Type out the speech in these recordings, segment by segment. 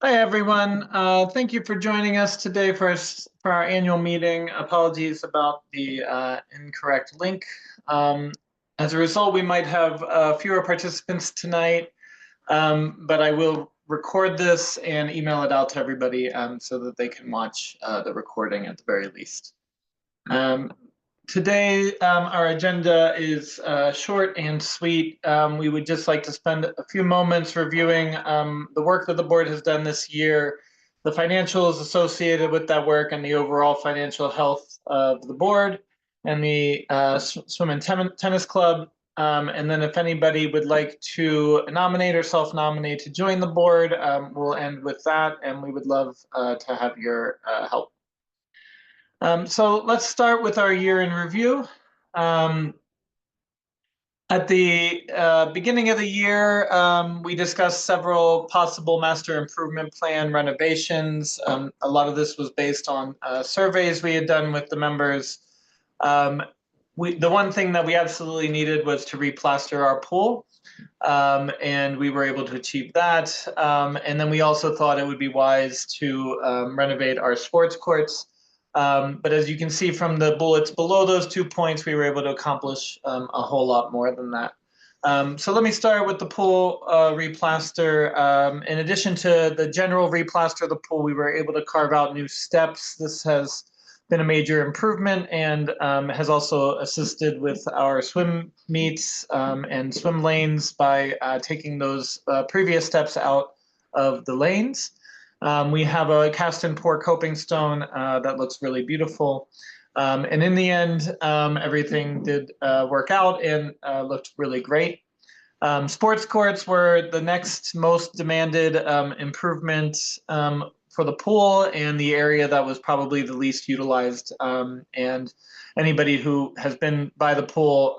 Hi, everyone. Thank you for joining us today for our annual meeting. Apologies about the incorrect link. Um, as a result, we might have fewer participants tonight, but I will record this and email it out to everybody so that they can watch the recording at the very least. Um, Today, our agenda is short and sweet. We would just like to spend a few moments reviewing the work that the board has done this year, the financials associated with that work, and the overall financial health of the board and the swim and tennis club. And then if anybody would like to nominate or self-nominate to join the board, we'll end with that, and we would love to have your help. So let's start with our year in review. At the beginning of the year, we discussed several possible master improvement plan renovations. A lot of this was based on surveys we had done with the members. The one thing that we absolutely needed was to replaster our pool, and we were able to achieve that. And then we also thought it would be wise to renovate our sports courts. But as you can see from the bullets below those 2 points, we were able to accomplish a whole lot more than that. So let me start with the pool replaster. In addition to the general replaster of the pool, we were able to carve out new steps. This has been a major improvement and has also assisted with our swim meets and swim lanes by taking those previous steps out of the lanes. We have a cast and pour coping stone that looks really beautiful. And in the end, everything did work out and looked really great. Sports courts were the next most demanded improvement for the pool and the area that was probably the least utilized. And anybody who has been by the pool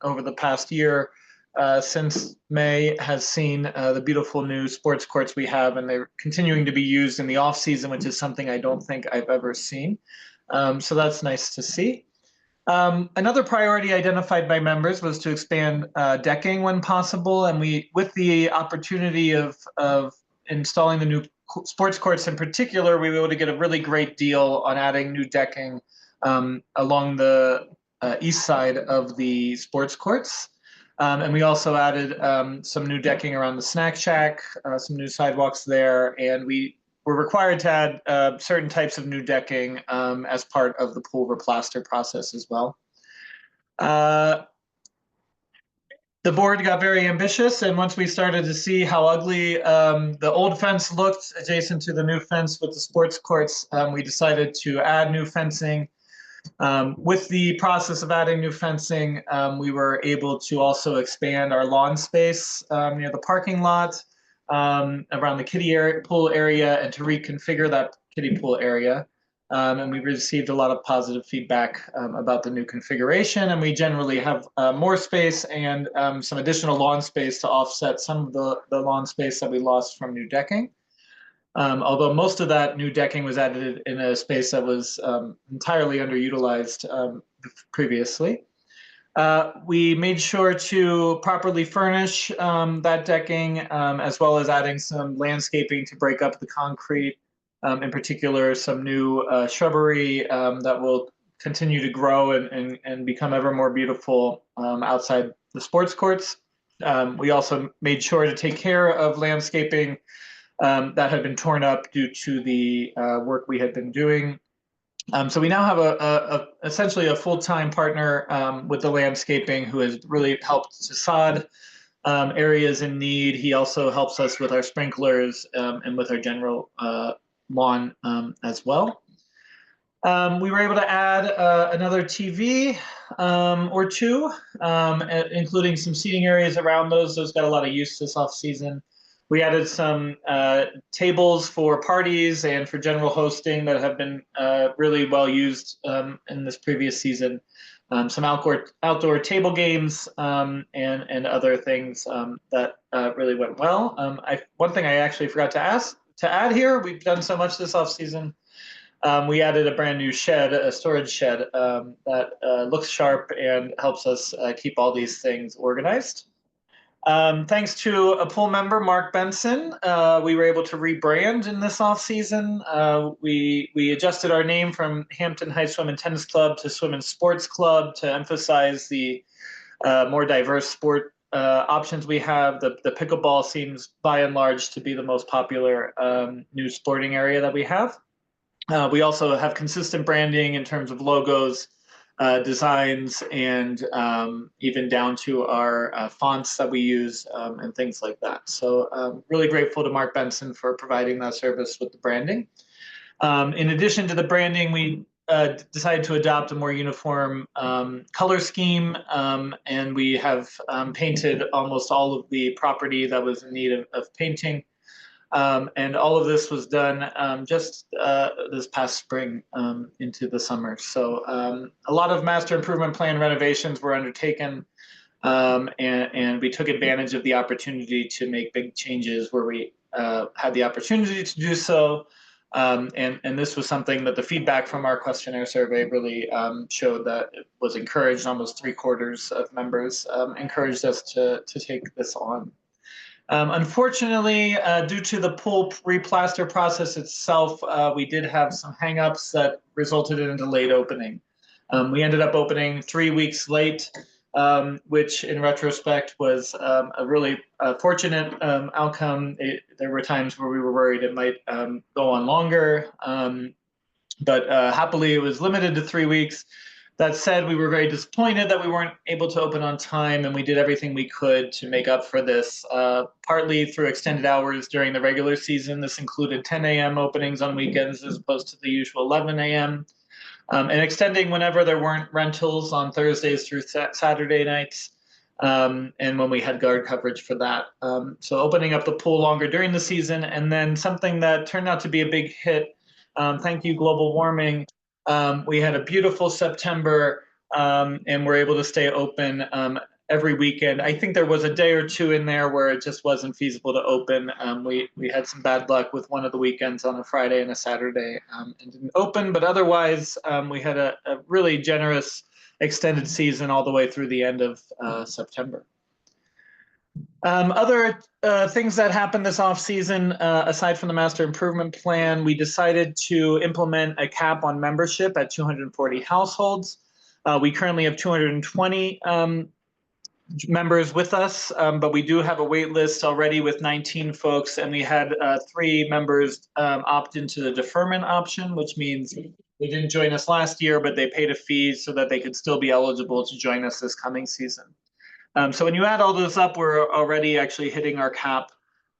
over the past year since May has seen the beautiful new sports courts we have, and they're continuing to be used in the off season, which is something I don't think I've ever seen. So that's nice to see. Another priority identified by members was to expand decking when possible, and with the opportunity of installing the new sports courts in particular, we were able to get a really great deal on adding new decking along the east side of the sports courts. And we also added some new decking around the snack shack, some new sidewalks there, and we were required to add certain types of new decking as part of the pool replaster process as well. The board got very ambitious, and once we started to see how ugly the old fence looked adjacent to the new fence with the sports courts, we decided to add new fencing. With the process of adding new fencing, we were able to also expand our lawn space near the parking lot around the pool area and to reconfigure that kiddie pool area. And we received a lot of positive feedback about the new configuration, and we generally have more space and some additional lawn space to offset some of the lawn space that we lost from new decking. Although most of that new decking was added in a space that was entirely underutilized previously. We made sure to properly furnish that decking, as well as adding some landscaping to break up the concrete, in particular some new shrubbery that will continue to grow and become ever more beautiful outside the sports courts. We also made sure to take care of landscaping that had been torn up due to the work we had been doing. So we now have essentially a full-time partner with the landscaping who has really helped to sod areas in need. He also helps us with our sprinklers and with our general lawn as well. We were able to add another TV or two, including some seating areas around those. Those got a lot of use this off season. We added some tables for parties and for general hosting that have been really well used in this previous season. Some outdoor table games and other things that really went well. One thing I actually forgot to add here, we've done so much this off season. We added a brand new shed, a storage shed that looks sharp and helps us keep all these things organized. Thanks to a pool member, Mark Benson, we were able to rebrand in this off season. We adjusted our name from Hampton High Swim and Tennis Club to Swim and Sports Club to emphasize the more diverse sport options we have. The pickleball seems by and large to be the most popular new sporting area that we have. We also have consistent branding in terms of logos, designs, and even down to our fonts that we use and things like that. So really grateful to Mark Benson for providing that service with the branding. In addition to the branding, we decided to adopt a more uniform color scheme, and we have painted almost all of the property that was in need of painting. And all of this was done just this past spring into the summer. So a lot of master improvement plan renovations were undertaken, and we took advantage of the opportunity to make big changes where we had the opportunity to do so. And this was something that the feedback from our questionnaire survey really showed that it was encouraged. Almost 3/4 of members encouraged us to take this on. Unfortunately, due to the pool replaster process itself, we did have some hangups that resulted in a delayed opening. We ended up opening 3 weeks late, which in retrospect was a really fortunate outcome. There were times where we were worried it might go on longer, but happily it was limited to 3 weeks. That said, we were very disappointed that we weren't able to open on time, and we did everything we could to make up for this, partly through extended hours during the regular season. This included 10 a.m. openings on weekends as opposed to the usual 11 a.m., and extending whenever there weren't rentals on Thursdays through Saturday nights, and when we had guard coverage for that. So opening up the pool longer during the season, and then something that turned out to be a big hit, thank you, global warming. We had a beautiful September, and we're able to stay open every weekend. I think there was a day or two in there where it just wasn't feasible to open. We had some bad luck with one of the weekends on a Friday and a Saturday and didn't open, but otherwise we had a really generous extended season all the way through the end of September. Other things that happened this off season, aside from the master improvement plan, we decided to implement a cap on membership at 240 households. We currently have 220 members with us, but we do have a wait list already with 19 folks, and we had 3 members opt into the deferment option, which means they didn't join us last year, but they paid a fee so that they could still be eligible to join us this coming season. So when you add all those up, we're already actually hitting our cap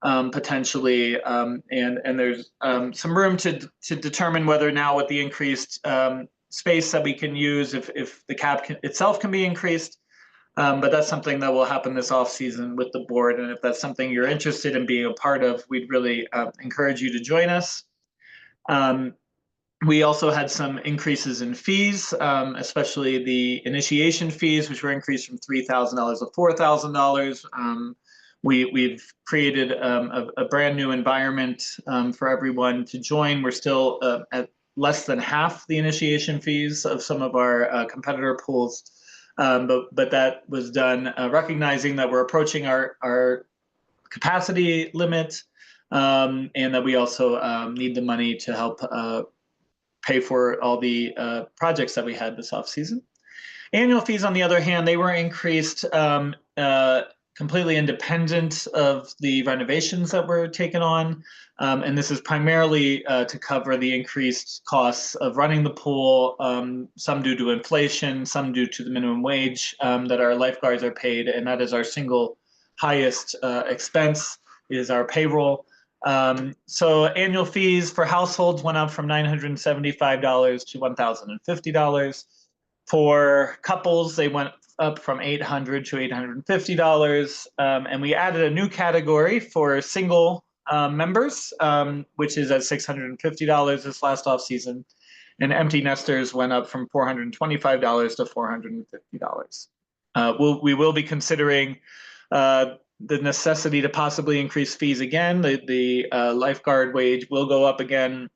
potentially, and there's some room to determine whether now with the increased space that we can use, if the cap itself can be increased. But that's something that will happen this off season with the board, and if that's something you're interested in being a part of, we'd really encourage you to join us. We also had some increases in fees, especially the initiation fees, which were increased from $3,000 to $4,000. We've created a brand new environment for everyone to join. We're still at less than half the initiation fees of some of our competitor pools, but that was done recognizing that we're approaching our capacity limit, and that we also need the money to help pay for all the projects that we had this off season. Annual fees, on the other hand, they were increased completely independent of the renovations that were taken on. And this is primarily to cover the increased costs of running the pool, some due to inflation, some due to the minimum wage that our lifeguards are paid, and that is our single highest expense, is our payroll. So annual fees for households went up from $975 to $1,050. For couples, they went up from $800 to $850. And we added a new category for single members, which is at $650 this last off season. And empty nesters went up from $425 to $450. We will be considering the necessity to possibly increase fees again. The lifeguard wage will go up again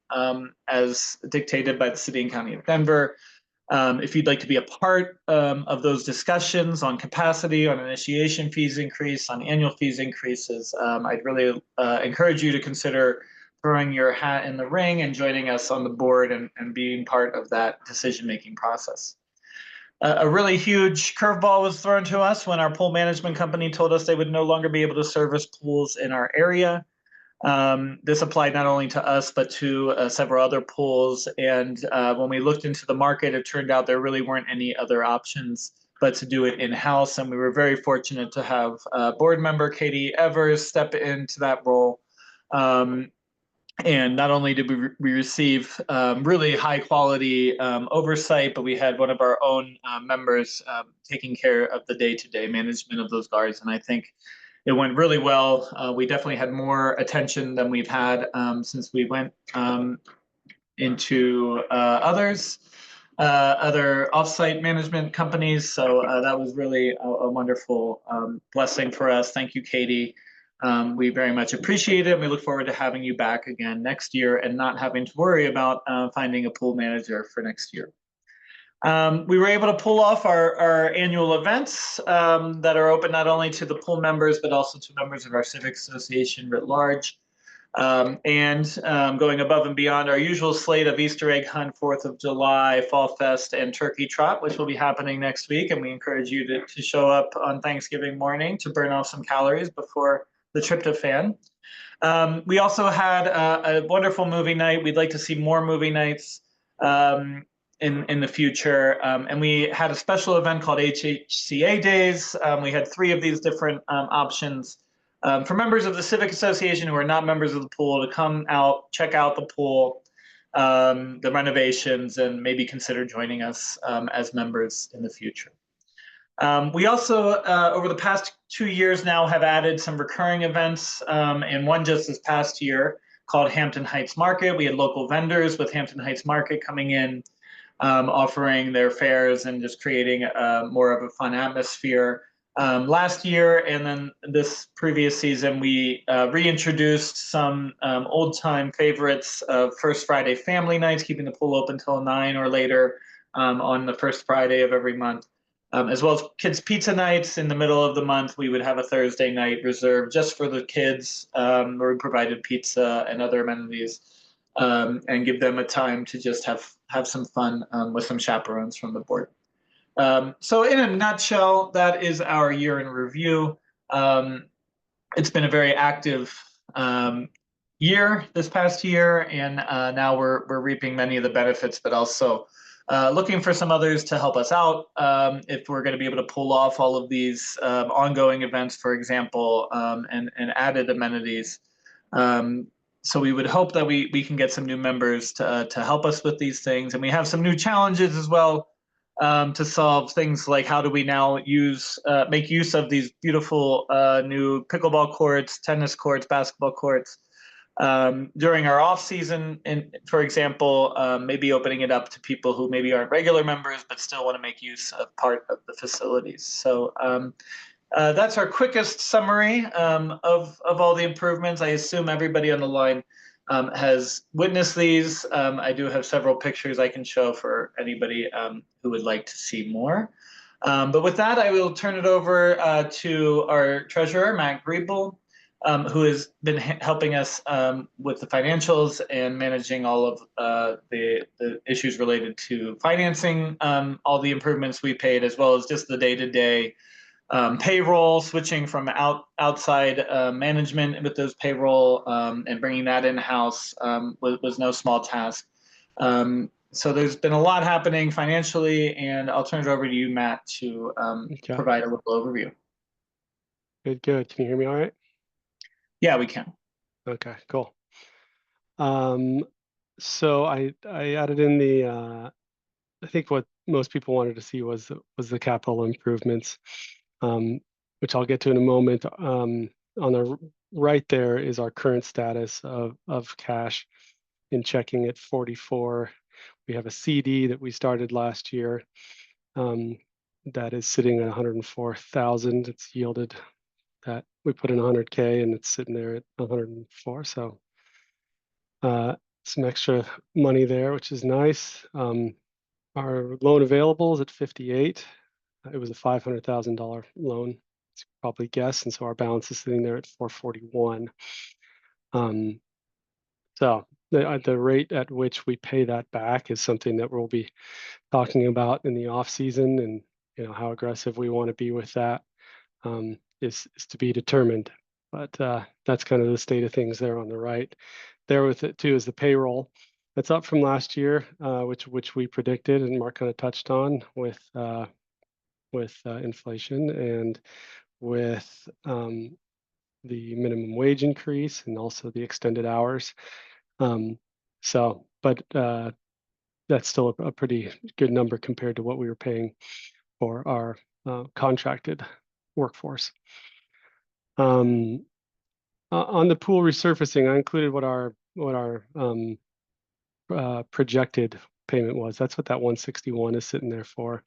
as dictated by the City and County of Denver. If you'd like to be a part of those discussions on capacity, on initiation fees increase, on annual fees increases, I'd really encourage you to consider throwing your hat in the ring and joining us on the board and being part of that decision-making process. A really huge curveball was thrown to us when our pool management company told us they would no longer be able to service pools in our area. This applied not only to us, but to several other pools. And when we looked into the market, it turned out there really weren't any other options but to do it in-house. And we were very fortunate to have board member Katie Evers step into that role. And not only did we receive really high quality oversight, but we had one of our own members taking care of the day-to-day management of those guards. And I think it went really well. We definitely had more attention than we've had since we went into other offsite management companies. So that was really a wonderful blessing for us. Thank you, Katie. We very much appreciate it. We look forward to having you back again next year and not having to worry about finding a pool manager for next year. We were able to pull off our annual events that are open not only to the pool members, but also to members of our Civic Association writ large. Going above and beyond our usual slate of Easter egg hunt, 4th of July, Fall Fest, and Turkey Trot, which will be happening next week. And we encourage you to show up on Thanksgiving morning to burn off some calories before the tryptophan. We also had a wonderful movie night. We'd like to see more movie nights in the future. And we had a special event called HHCA Days. We had 3 of these different options for members of the Civic Association who are not members of the pool to come out, check out the pool, the renovations, and maybe consider joining us as members in the future. We also, over the past 2 years now, have added some recurring events, and one just this past year called Hampden Heights Market. We had local vendors with Hampden Heights Market coming in, offering their fares and just creating more of a fun atmosphere. Last year and then this previous season, we reintroduced some old-time favorites of First Friday family nights, keeping the pool open until 9 or later on the first Friday of every month. As well as kids' pizza nights in the middle of the month. We would have a Thursday night reserved just for the kids, where we provided pizza and other amenities, and give them a time to just have some fun with some chaperones from the board. So in a nutshell, that is our year in review. It's been a very active year this past year, and now we're reaping many of the benefits, but also looking for some others to help us out if we're going to be able to pull off all of these ongoing events, for example, and added amenities. So we would hope that we can get some new members to help us with these things. And we have some new challenges as well to solve, things like how do we now make use of these beautiful new pickleball courts, tennis courts, basketball courts during our off season, and for example, maybe opening it up to people who maybe aren't regular members but still want to make use of part of the facilities. So that's our quickest summary of all the improvements. I assume everybody on the line has witnessed these. I do have several pictures I can show for anybody who would like to see more. But with that, I will turn it over to our treasurer, Matt Griebel, who has been helping us with the financials and managing all of the issues related to financing all the improvements we paid, as well as just the day-to-day payroll, switching from outside management with those payroll and bringing that in-house was no small task. So there's been a lot happening financially, and I'll turn it over to you, Matt, to provide a little overview. Good. Can you hear me all right? Yeah, we can. Okay, cool. So I added in the I think what most people wanted to see was the capital improvements, which I'll get to in a moment. On the right there is our current status of cash in checking at 44. We have a CD that we started last year that is sitting at 104,000. It's yielded that we put in 100K and it's sitting there at 104. So some extra money there, which is nice. Our Our loan available is at 58. It was a $500,000 loan, as you probably guess, and so our balance is sitting there at 441. So the rate at which we pay that back is something that we'll be talking about in the off season, and how aggressive we want to be with that is to be determined. But that's kind of the state of things there on the right. There with it too is the payroll. That's up from last year, which we predicted, and Mark kind of touched on with inflation and with the minimum wage increase and also the extended hours. But that's still a pretty good number compared to what we were paying for our contracted workforce. On the pool resurfacing, I included what our projected payment was. That's what that 161 is sitting there for.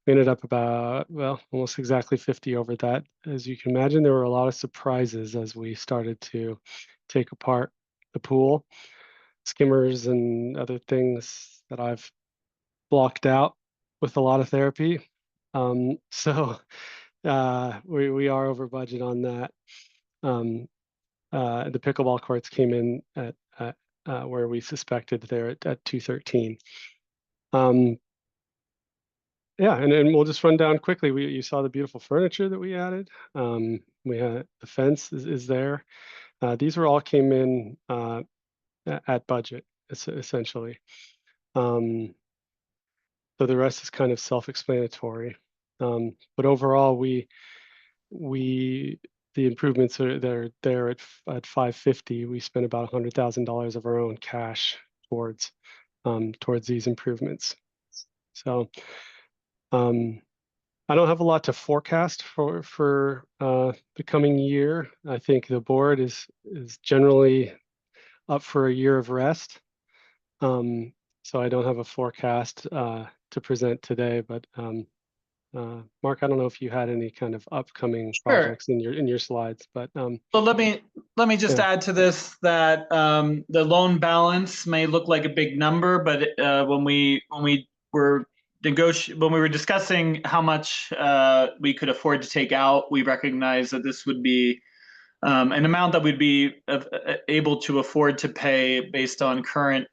We ended up about, well, almost exactly 50 over that. As you can imagine, there were a lot of surprises as we started to take apart the pool, skimmers and other things that I've blocked out with a lot of therapy. So we are over budget on that. The pickleball courts came in at where we suspected they're at 213. Yeah, and we'll just run down quickly. You saw the beautiful furniture that we added. We had the fence is there. These were all came in at budget, essentially. So the rest is kind of self-explanatory. But overall, the improvements are there at 550. We spent about $100,000 of our own cash towards these improvements. So I don't have a lot to forecast for the coming year. I think the board is generally up for a year of rest. So I don't have a forecast to present today, but Mark, I don't know if you had any kind of upcoming projects in your slides, but well, let me just add to this that the loan balance may look like a big number, but when we were discussing how much we could afford to take out, we recognized that this would be an amount that we'd be able to afford to pay based on current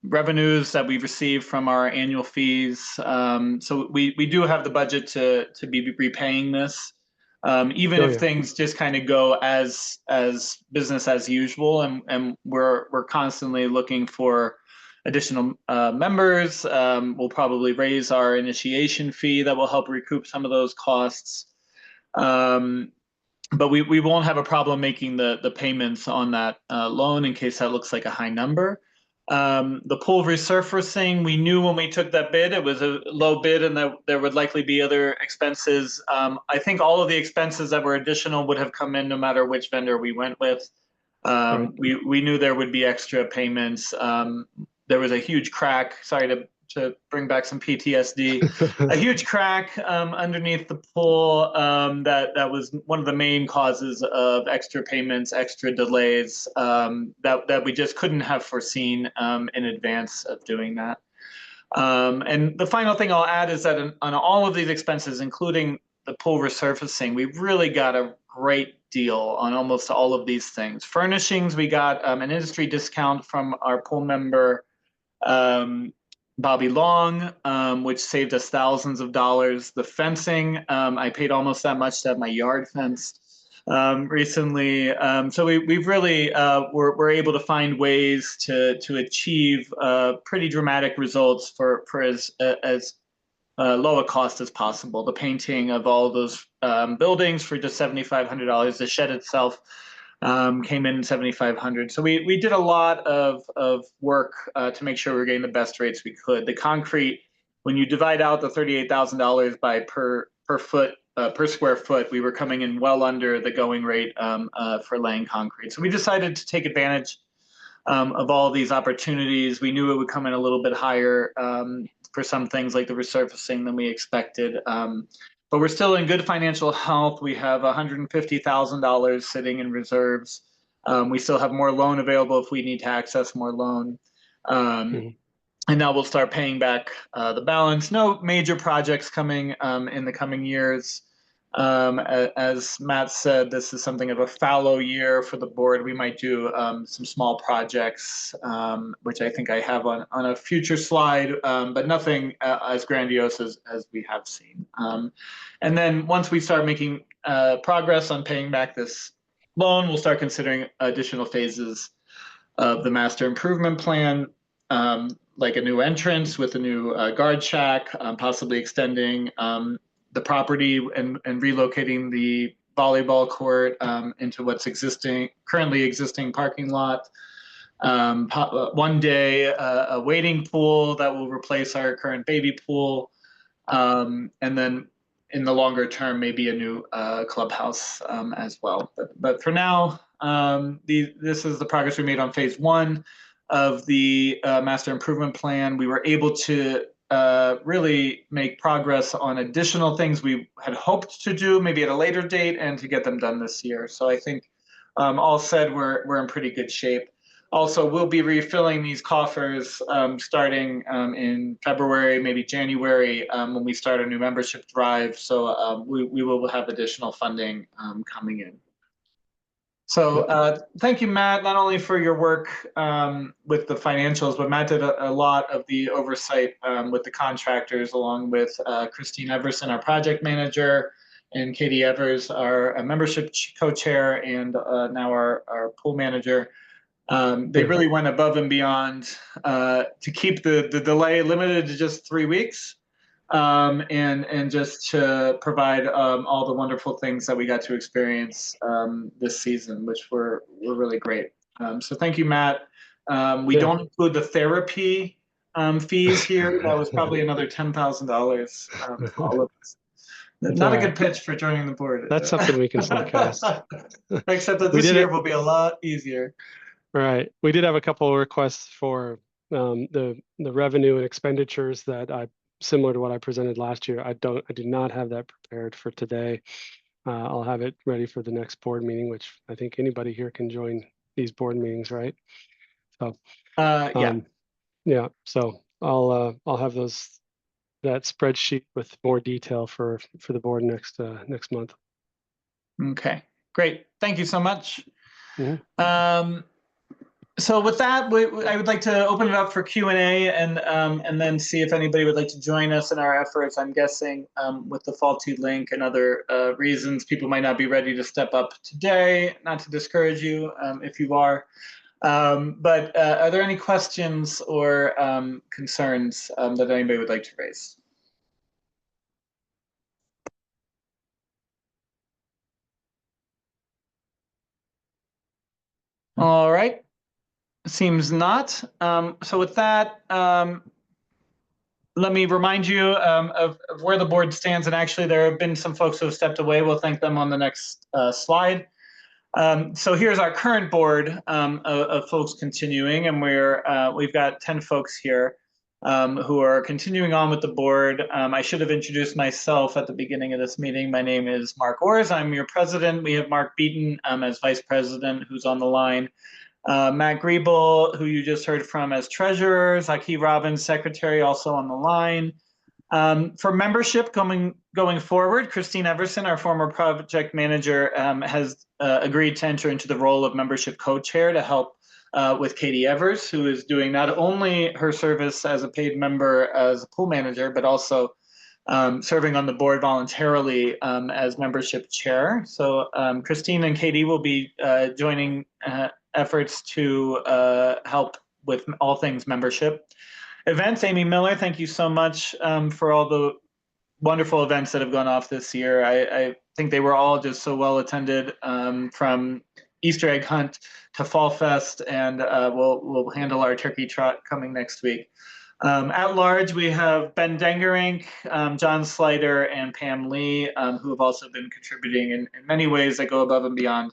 revenues that we've received from our annual fees. So we do have the budget to be repaying this, even if things just kind of go as business as usual, and we're constantly looking for additional members. We'll probably raise our initiation fee that will help recoup some of those costs. But we won't have a problem making the payments on that loan in case that looks like a high number. The pool resurfacing, we knew when we took that bid, it was a low bid and that there would likely be other expenses. I think all of the expenses that were additional would have come in no matter which vendor we went with. We knew there would be extra payments. There was a huge crack, sorry to bring back some PTSD, a huge crack underneath the pool that was one of the main causes of extra payments, extra delays that we just couldn't have foreseen in advance of doing that. And the final thing I'll add is that on all of these expenses, including the pool resurfacing, we really got a great deal on almost all of these things. Furnishings, we got an industry discount from our pool member, Bobby Long, which saved us thousands of dollars. The fencing, I paid almost that much to have my yard fenced recently. So we've really we're able to find ways to achieve pretty dramatic results for as low a cost as possible. The painting of all of those buildings for just $7,500. The shed itself came in $7,500. So we did a lot of work to make sure we were getting the best rates we could. The concrete, when you divide out the $38,000 by per square foot, we were coming in well under the going rate for laying concrete. So we decided to take advantage of all of these opportunities. We knew it would come in a little bit higher for some things like the resurfacing than we expected. But we're still in good financial health. We have $150,000 sitting in reserves. We still have more loan available if we need to access more loan. And now we'll start paying back the balance. No major projects coming in the coming years. As Matt said, this is something of a fallow year for the board. We might do some small projects, which I think I have on a future slide, but nothing as grandiose as we have seen. And then once we start making progress on paying back this loan, we'll start considering additional phases of the master improvement plan, like a new entrance with a new guard shack, possibly extending the property and relocating the volleyball court into what's currently existing parking lot. One day, a wading pool that will replace our current baby pool. And then in the longer term, maybe a new clubhouse as well. But for now, this is the progress we made on phase 1 of the master improvement plan. We were able to really make progress on additional things we had hoped to do maybe at a later date and to get them done this year. So I think all said, we're in pretty good shape. Also, we'll be refilling these coffers starting in February, maybe January, when we start a new membership drive. So we will have additional funding coming in. So thank you, Matt, not only for your work with the financials, but Matt did a lot of the oversight with the contractors, along with Christine Everson, our project manager, and Katie Evers, our membership co-chair, and now our pool manager. They really went above and beyond to keep the delay limited to just 3 weeks, and just to provide all the wonderful things that we got to experience this season, which were really great. So thank you, Matt. We don't include the therapy fees here. That was probably another $10,000 for all of us. Not a good pitch for joining the board. That's something we can forecast. Except that this year will be a lot easier. Right. We did have a couple of requests for the revenue and expenditures that similar to what I presented last year. I do not have that prepared for today. I'll have it ready for the next board meeting, which I think anybody here can join these board meetings, right? So yeah. So I'll have that spreadsheet with more detail for the board next month. Okay, great. Thank you so much. Mm-hmm. So with that, I would like to open it up for Q&A and then see if anybody would like to join us in our efforts. I'm guessing with the faulty link and other reasons, people might not be ready to step up today. Not to discourage you if you are. But are there any questions or concerns that anybody would like to raise? All right. Seems not. So with that, let me remind you of where the board stands. And actually, there have been some folks who have stepped away. We'll thank them on the next slide. So here's our current board of folks continuing, and we've got 10 folks here who are continuing on with the board. I should have introduced myself at the beginning of this meeting. My name is Mark Orrs. I'm your president. We have Mark Beaton as vice president, who's on the line. Matt Griebel, who you just heard from as treasurer, Zaki Robbins, secretary, also on the line. For membership going forward, Christine Everson, our former project manager, has agreed to enter into the role of membership co-chair to help with Katie Evers, who is doing not only her service as a paid member as a pool manager, but also serving on the board voluntarily as membership chair. So Christine and Katie will be joining efforts to help with all things membership. Events, Amy Miller, thank you so much for all the wonderful events that have gone off this year. I think they were all just so well attended, from Easter egg hunt to Fall Fest, and we'll handle our turkey trot coming next week. At large, we have Ben Dengerink, John Slider, and Pam Lee, who have also been contributing in many ways that go above and beyond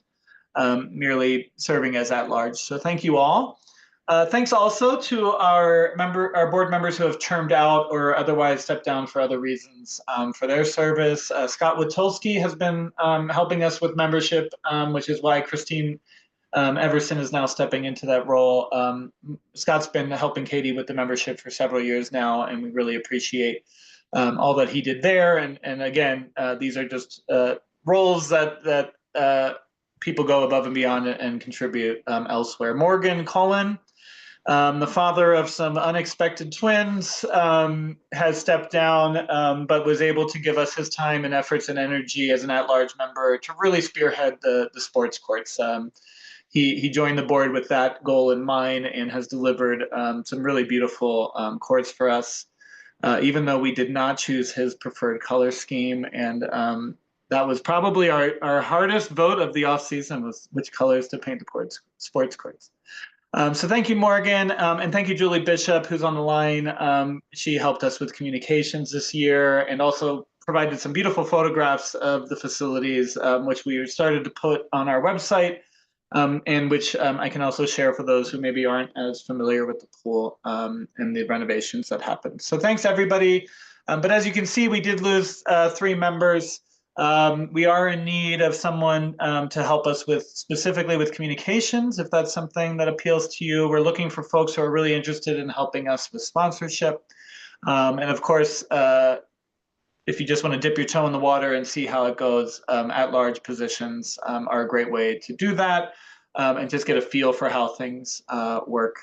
merely serving as at large. So thank you all. Thanks also to our board members who have termed out or otherwise stepped down for other reasons for their service. Scott Witulski has been helping us with membership, which is why Christine Everson is now stepping into that role. Scott's been helping Katie with the membership for several years now, and we really appreciate all that he did there. And again, these are just roles that people go above and beyond and contribute elsewhere. Morgan Cullen, the father of some unexpected twins, has stepped down, but was able to give us his time and efforts and energy as an at-large member to really spearhead the sports courts. He joined the board with that goal in mind and has delivered some really beautiful courts for us, even though we did not choose his preferred color scheme. And that was probably our hardest vote of the off season, was which colors to paint the sports courts. So thank you, Morgan, and thank you, Julie Bishop, who's on the line. She helped us with communications this year and also provided some beautiful photographs of the facilities, which we started to put on our website, and which I can also share for those who maybe aren't as familiar with the pool and the renovations that happened. So thanks, everybody. But as you can see, we did lose 3 members. We are in need of someone to help us specifically with communications, if that's something that appeals to you. We're looking for folks who are really interested in helping us with sponsorship. And of course, if you just want to dip your toe in the water and see how it goes, at-large positions are a great way to do that, and just get a feel for how things work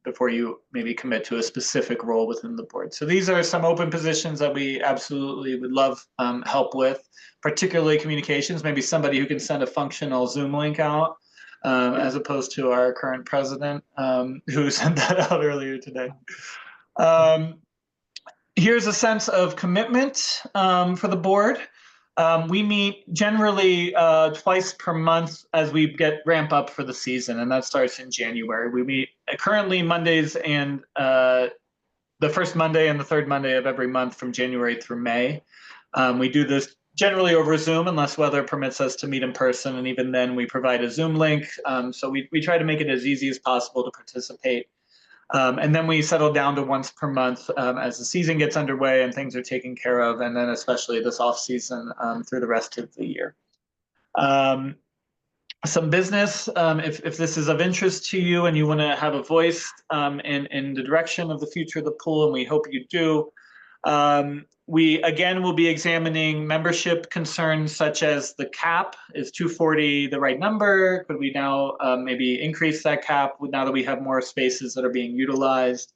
before you maybe commit to a specific role within the board. So these are some open positions that we absolutely would love help with, particularly communications, maybe somebody who can send a functional Zoom link out, as opposed to our current president, who sent that out earlier today. Here's a sense of commitment for the board. We meet generally twice per month as we ramp up for the season, and that starts in January. We meet currently Mondays and the first Monday and the third Monday of every month from January through May. We do this generally over Zoom unless weather permits us to meet in person, and even then we provide a Zoom link. So we try to make it as easy as possible to participate. And then we settle down to once per month as the season gets underway and things are taken care of, and then especially this off season through the rest of the year. Some business, if this is of interest to you and you want to have a voice in the direction of the future of the pool, and we hope you do, we again will be examining membership concerns such as the cap. Is 240 the right number? Could we now maybe increase that cap now that we have more spaces that are being utilized?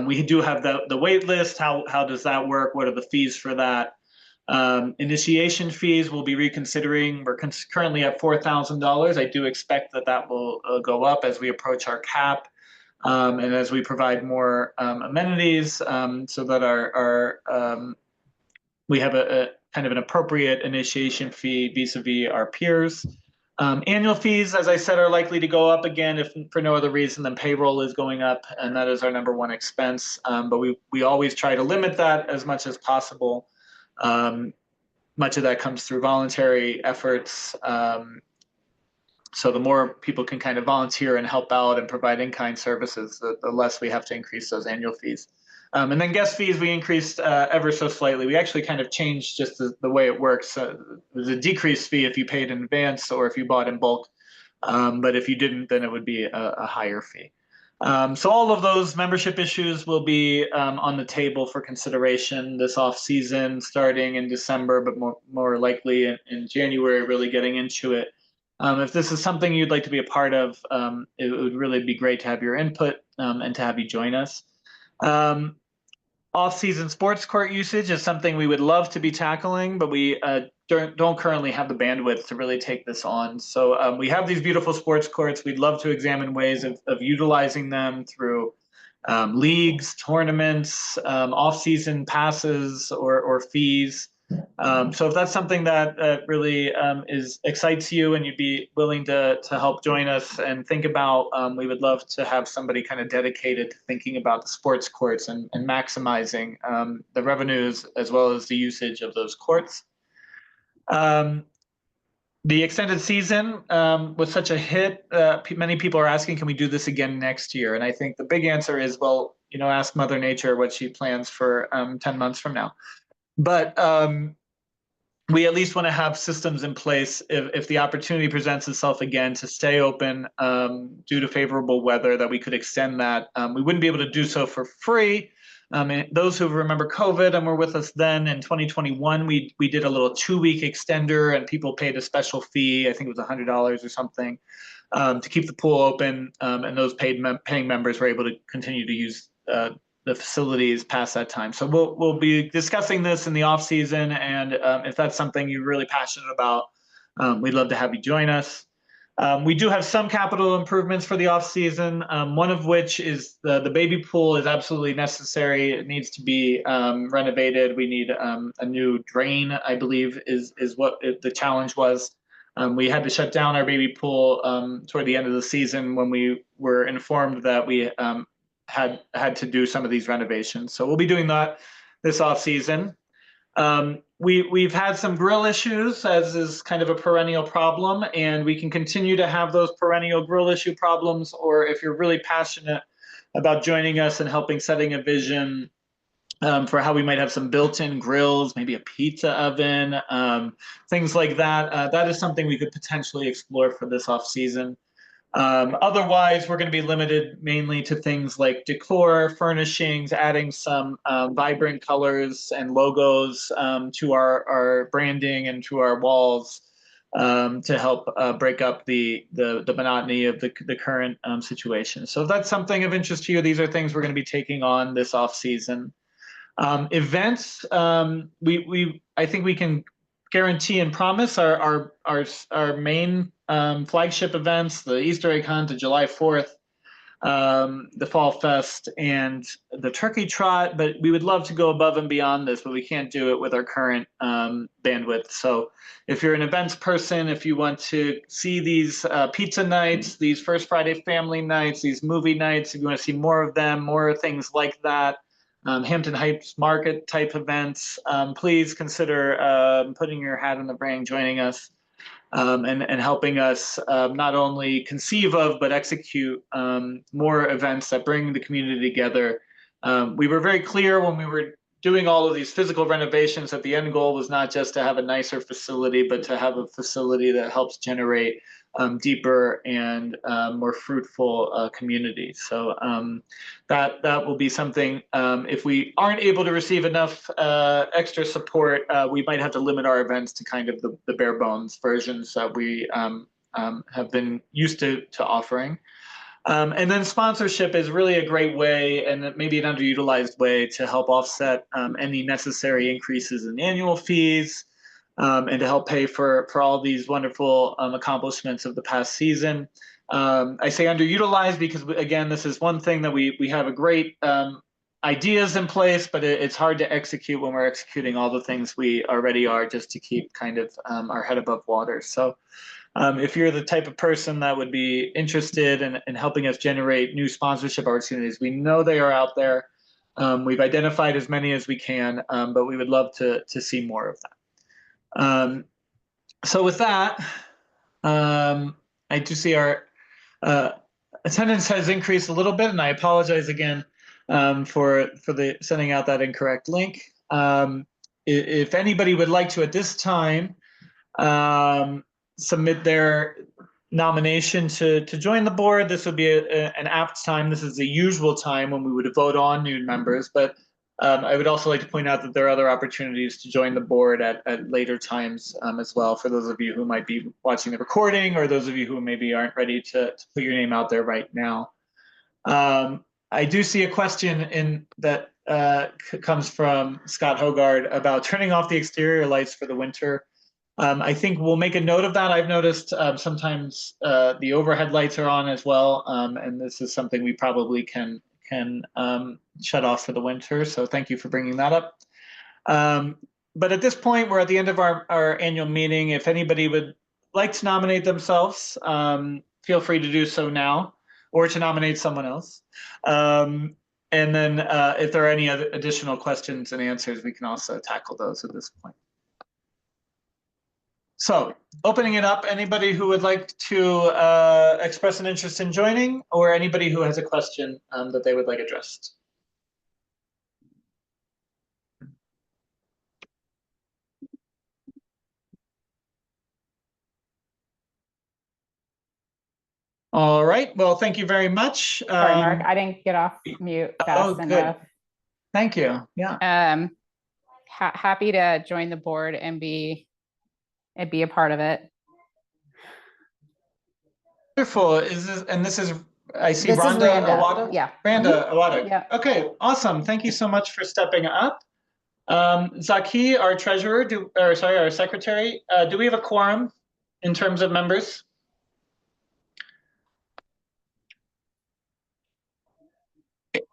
We do have the wait list. How does that work? What are the fees for that? Initiation fees we'll be reconsidering. We're currently at $4,000. I do expect that will go up as we approach our cap. And as we provide more amenities, so that we have a kind of an appropriate initiation fee vis-a-vis our peers. Annual fees, as I said, are likely to go up again if for no other reason than payroll is going up, and that is our #1 expense. But we always try to limit that as much as possible. Much of that comes through voluntary efforts. So the more people can kind of volunteer and help out and provide in-kind services, the less we have to increase those annual fees. And then guest fees, we increased ever so slightly. We actually kind of changed just the way it works. There's a decreased fee if you paid in advance or if you bought in bulk. But if you didn't, then it would be a higher fee. So all of those membership issues will be on the table for consideration this off season, starting in December, but more likely in January, really getting into it. If this is something you'd like to be a part of, it would really be great to have your input and to have you join us. Off-season sports court usage is something we would love to be tackling, but we don't currently have the bandwidth to really take this on. So we have these beautiful sports courts. We'd love to examine ways of utilizing them through leagues, tournaments, off-season passes, or fees. So if that's something that really excites you and you'd be willing to help join us and think about, we would love to have somebody kind of dedicated to thinking about the sports courts and maximizing the revenues as well as the usage of those courts. The extended season was such a hit. Many people are asking, can we do this again next year? And I think the big answer is, well, ask Mother Nature what she plans for 10 months from now. But we at least want to have systems in place if the opportunity presents itself again to stay open due to favorable weather, that we could extend that. We wouldn't be able to do so for free. And those who remember COVID and were with us then in 2021, we did a little 2-week extender, and people paid a special fee. I think it was $100 or something to keep the pool open, and those paying members were able to continue to use the facilities past that time. So we'll be discussing this in the off season, and if that's something you're really passionate about, we'd love to have you join us. We do have some capital improvements for the off season. One of which is the baby pool is absolutely necessary. It needs to be renovated. We need a new drain, I believe, is what the challenge was. We had to shut down our baby pool toward the end of the season when we were informed that we had to do some of these renovations. So we'll be doing that this off season. We've had some grill issues, as is kind of a perennial problem, and we can continue to have those perennial grill issue problems. Or if you're really passionate about joining us and helping setting a vision for how we might have some built-in grills, maybe a pizza oven, things like that, that is something we could potentially explore for this off season. Otherwise, we're going to be limited mainly to things like decor, furnishings, adding some vibrant colors and logos to our branding and to our walls to help break up the monotony of the current situation. So if that's something of interest to you, these are things we're going to be taking on this off season. Events, I think we can guarantee and promise our main flagship events: the Easter egg hunt, the July 4th, the Fall Fest, and the Turkey Trot. But we would love to go above and beyond this, but we can't do it with our current bandwidth. So if you're an events person, if you want to see these pizza nights, these First Friday family nights, these movie nights, if you want to see more of them, more things like that, Hampton Heights Market type events, please consider putting your hat in the ring, joining us, and helping us not only conceive of but execute more events that bring the community together. We were very clear when we were doing all of these physical renovations that the end goal was not just to have a nicer facility, but to have a facility that helps generate deeper and more fruitful communities. So that will be something. If we aren't able to receive enough extra support, we might have to limit our events to kind of the bare bones versions that we have been used to offering. And then sponsorship is really a great way, and maybe an underutilized way, to help offset any necessary increases in annual fees, and to help pay for all these wonderful accomplishments of the past season. I say underutilized because, again, this is one thing that we have a great ideas in place, but it's hard to execute when we're executing all the things we already are, just to keep kind of our head above water. So if you're the type of person that would be interested in helping us generate new sponsorship opportunities, we know they are out there. We've identified as many as we can, but we would love to see more of that. So with that, I do see our attendance has increased a little bit, and I apologize again for the sending out that incorrect link. If anybody would like to at this time submit their nomination to join the board, this would be an apt time. This is the usual time when we would vote on new members, but I would also like to point out that there are other opportunities to join the board at later times as well, for those of you who might be watching the recording, or those of you who maybe aren't ready to put your name out there right now. I do see a question in that comes from Scott Hogard about turning off the exterior lights for the winter. I think we'll make a note of that. I've noticed sometimes the overhead lights are on as well, and this is something we probably can shut off for the winter. So thank you for bringing that up. But at this point, we're at the end of our annual meeting. If anybody would like to nominate themselves, feel free to do so now, or to nominate someone else. And then if there are any other additional questions and answers, we can also tackle those at this point. So opening it up, anybody who would like to express an interest in joining, or anybody who has a question that they would like addressed. All right. Well, thank you very much. Sorry, Mark, I didn't get off mute fast good. enough. Thank you. Yeah. Happy to join the board and be a part of it. Wonderful. This is I see This is Rhonda Randa. Awada. Yeah. Randa Awada. Yeah. Okay, awesome. Thank you so much for stepping up. Zaki, our treasurer, our secretary, do we have a quorum in terms of members?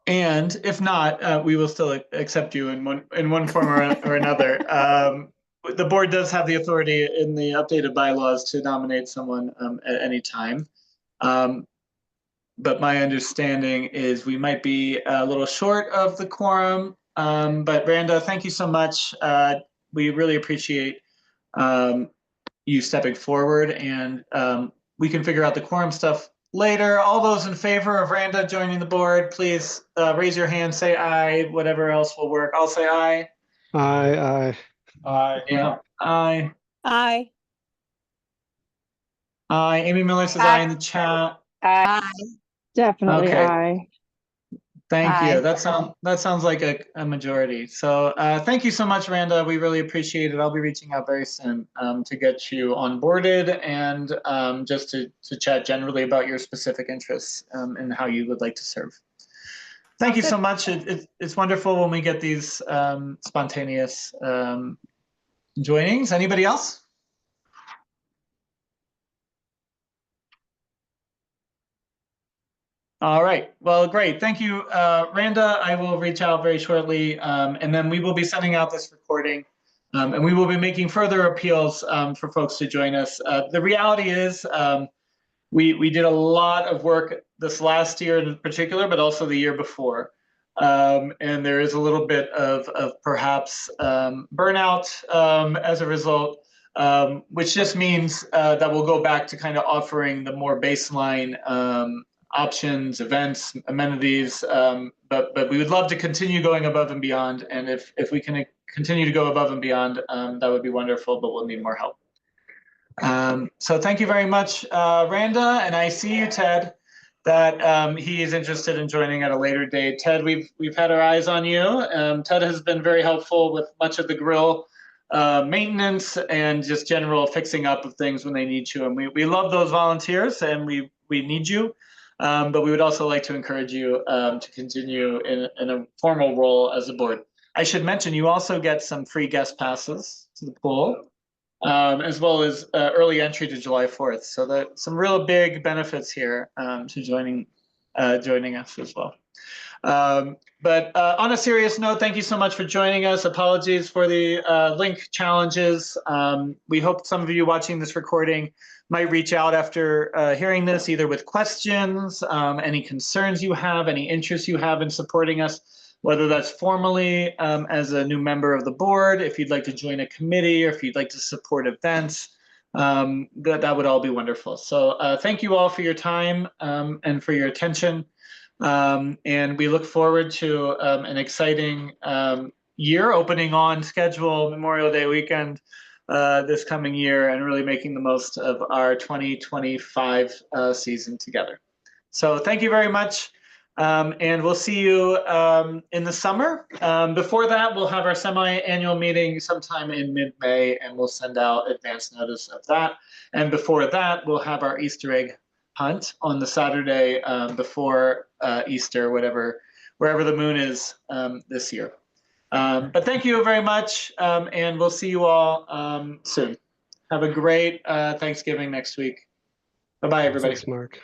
And if not, we will still accept you in one form or another. The board does have the authority in the updated bylaws to nominate someone at any time. But my understanding is we might be a little short of the quorum. But Randa, thank you so much. We really appreciate you stepping forward, and we can figure out the quorum stuff later. All those in favor of Randa joining the board, please raise your hand, say aye, whatever else will work. I'll say aye. Aye. Yeah, aye. Aye. Aye. Amy Miller says aye in the chat. Aye. Definitely Okay. aye. Thank you. Aye. That sounds like a majority. So thank you so much, Randa. We really appreciate it. I'll be reaching out very soon to get you onboarded and just to chat generally about your specific interests and how you would like to serve. Thank you so much. It's wonderful when we get these spontaneous joinings. Anybody else? All right. Well, great. Thank you, Randa. I will reach out very shortly, and then we will be sending out this recording, and we will be making further appeals for folks to join us. The reality is we did a lot of work this last year in particular, but also the year before. And there is a little bit of perhaps burnout as a result, which just means that we'll go back to kind of offering the more baseline options, events, amenities, but we would love to continue going above and beyond. And if we can continue to go above and beyond, that would be wonderful, but we'll need more help. So thank you very much, Randa, and I see you, Ted, that he is interested in joining at a later date. Ted, we've had our eyes on you. Ted has been very helpful with much of the grill maintenance and just general fixing up of things when they need you. And we love those volunteers, and we need you. But we would also like to encourage you to continue in a formal role as a board. I should mention you also get some free guest passes to the pool, as well as early entry to July 4th. So that some real big benefits here to joining us as well. But on a serious note, thank you so much for joining us. Apologies for the link challenges. We hope some of you watching this recording might reach out after hearing this, either with questions, any concerns you have, any interest you have in supporting us, whether that's formally as a new member of the board, if you'd like to join a committee, or if you'd like to support events, that would all be wonderful. So thank you all for your time and for your attention. And we look forward to an exciting year, opening on schedule Memorial Day weekend this coming year, and really making the most of our 2025 season together. So thank you very much. And we'll see you in the summer. Before that, we'll have our semi-annual meeting sometime in mid-May, and we'll send out advance notice of that. And before that, we'll have our Easter egg hunt on the Saturday before Easter, wherever the moon is this year. But thank you very much, and we'll see you all soon. Have a great Thanksgiving next week. Bye-bye, everybody. Thanks, Mark.